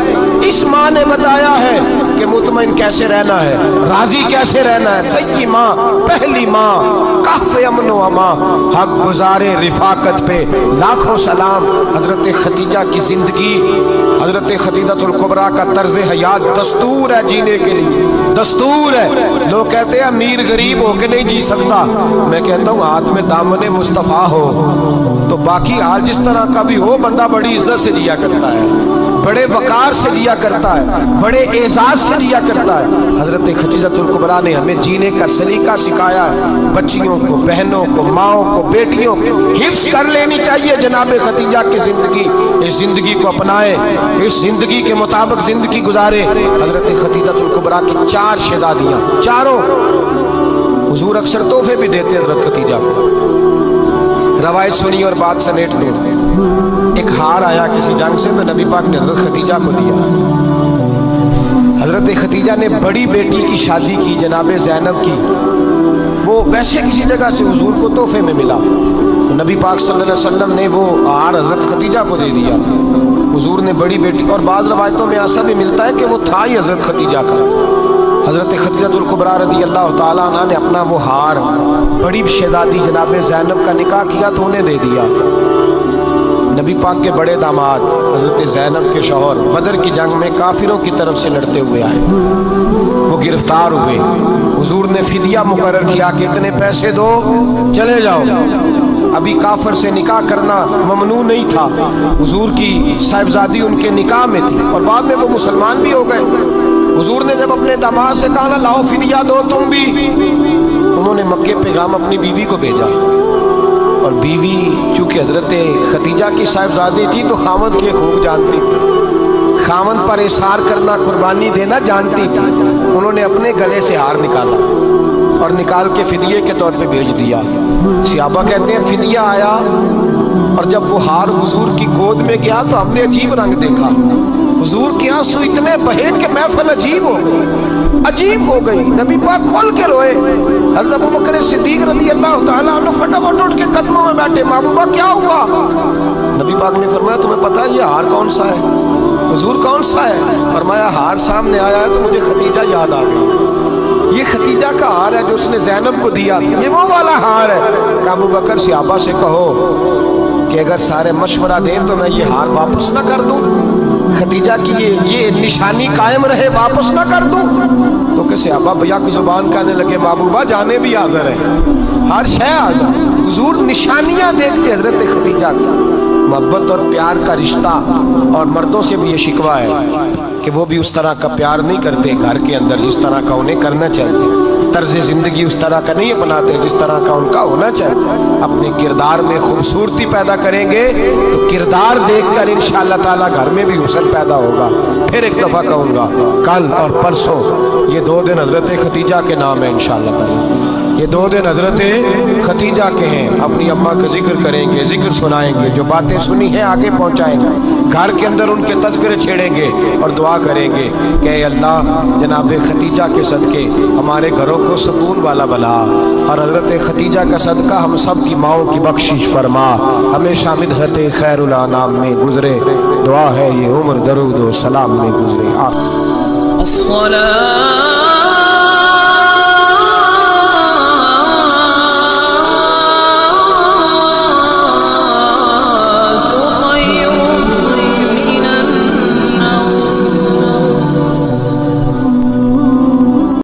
اس ماں نے بتایا ہے کہ مطمئن کیسے رہنا ہے, راضی کیسے رہنا ہے. سچی ماں, پہلی ماں, کہف امن و امان, حق گزارے رفاقت پہ لاکھوں سلام. حضرت خدیجہ کی زندگی, حضرت خدیجہ الکبریٰ کا طرز حیات دستور ہے جینے کے لیے, دستور ہے. لوگ کہتے ہیں امیر غریب ہو کے نہیں جی سکتا, میں کہتا ہوں ہاتھ میں دامن مصطفیٰ ہو تو باقی حال جس طرح کا بھی ہو بندہ بڑی عزت سے جیا کرتا ہے. بڑے وقار سے جیا کرتا ہے، بڑے اعزاز سے جیا کرتا ہے۔ حضرت خدیجۃ الکبریٰ نے ہمیں جینے کا سلیقہ سکھایا ہے۔ بچیوں کو، بہنوں کو، ماؤں کو، بیٹیوں کو حفظ کر لینی چاہیے جناب خدیجہ کی زندگی۔ اس زندگی کو اپنائے، اس زندگی کے مطابق زندگی گزارے۔ حضرت خدیجۃ الکبریٰ کی 4 شہزادیاں، چاروں حضور اکثر تحفے بھی دیتے حضرت خدیجہ کو۔ روایت سنی اور بات سمیٹ دو۔ ایک ہار آیا کسی جنگ سے تو نبی پاک نے حضرت خدیجہ کو دیا۔ حضرت خدیجہ نے بڑی بیٹی کی شادی کی جناب زینب کی، وہ ویسے کسی جگہ سے حضور کو تحفے میں ملا تو نبی پاک صلی اللہ علیہ وسلم نے وہ ہار حضرت خدیجہ کو دے دیا۔ حضور نے بڑی بیٹی، اور بعض روایتوں میں ایسا بھی ملتا ہے کہ وہ تھا ہی حضرت خدیجہ کا۔ حضرت خدیجۃ الکبریٰ رضی اللہ تعالیٰ عنہ نے اپنا وہ ہار بڑی شہزادی جناب زینب کا نکاح کیا تو انہیں دے دیا۔ نبی پاک کے بڑے داماد حضرت زینب کے شوہر بدر کی جنگ میں کافروں کی طرف سے لڑتے ہوئے آئے، وہ گرفتار ہوئے۔ حضور نے فدیہ مقرر کیا کہ اتنے پیسے دو چلے جاؤ۔ ابھی کافر سے نکاح کرنا ممنوع نہیں تھا، حضور کی صاحبزادی ان کے نکاح میں تھی اور بعد میں وہ مسلمان بھی ہو گئے۔ حضور نے جب اپنے داماد سے کہا نا لاؤ فدیہ دو تم بھی، انہوں نے مکے پیغام اپنی بیوی کو بھیجا، اور بیوی چونکہ حضرت خدیجہ کی صاحبزادی تھی تو خامد کی حقوق جانتی تھی، خامد پر اثار کرنا، قربانی دینا جانتی تھی۔ انہوں نے اپنے گلے سے ہار نکالا اور نکال کے فدیے کے طور پہ بھیج دیا۔ صحابہ کہتے ہیں فدیہ آیا اور جب وہ ہار حضور کی گود میں گیا تو ہم نے عجیب رنگ دیکھا۔ حضور کے آنسو اتنے بہے کہ محفل عجیب ہو گئی، عجیب ہو گئی۔ نبی پاک کھول کے روئے۔ حضرت ابوبکر صدیق رضی اللہ تعالیٰ عنہ فٹافٹ اٹھ کے قدموں میں بیٹھے، محبوبہ کیا ہوا؟ نبی پاک نے فرمایا تمہیں پتہ ہے یہ ہار کون سا ہے؟ حضور کون سا ہے؟ فرمایا ہار سامنے آیا ہے تو مجھے خدیجہ یاد آ گئی، یہ خدیجہ کا ہار ہے جو اس نے زینب کو دیا، یہ وہ والا ہار ہے۔ کہ ابوبکر صحابہ سے کہو کہ اگر سارے مشورہ دیں تو میں یہ ہار واپس نہ کر دوں، خدیجہ کی یہ نشانی قائم رہے، واپس نہ کر دوں؟ تو کہ صحابہ بھیا کی زبان کہنے لگے محبوبہ جانے بھی حاضر ہے، ہر شے حاضر۔ حضور نشانیاں دیکھتے حضرت خدیجہ کی، محبت اور پیار کا رشتہ۔ اور مردوں سے بھی یہ شکوہ ہے کہ وہ بھی اس طرح کا پیار نہیں کرتے گھر کے اندر جس طرح کا انہیں کرنا چاہیے، طرز زندگی اس طرح کا نہیں اپناتے جس طرح کا ان کا ہونا چاہیے۔ اپنے کردار میں خوبصورتی پیدا کریں گے تو کردار دیکھ کر انشاءاللہ تعالیٰ گھر میں بھی حسن پیدا ہوگا۔ پھر ایک دفعہ کہوں گا، کل اور پرسوں یہ 2 دن حضرت خدیجہ کے نام ہے انشاءاللہ تعالیٰ، یہ 2 دن حضرت خدیجہ کے ہیں۔ اپنی اماں کا ذکر کریں گے، ذکر سنائیں گے، جو باتیں سنی ہیں آگے پہنچائیں گے، گھر کے اندر ان کے تذکرے چھیڑیں گے اور دعا کریں گے کہ اے اللہ جناب خدیجہ کے صدقے ہمارے گھروں کو سکون والا بنا، اور حضرت خدیجہ کا صدقہ ہم سب کی ماؤں کی بخشش فرما، ہمیشہ مدحت خیر الانام میں گزرے۔ دعا ہے یہ عمر درود و سلام میں گزرے۔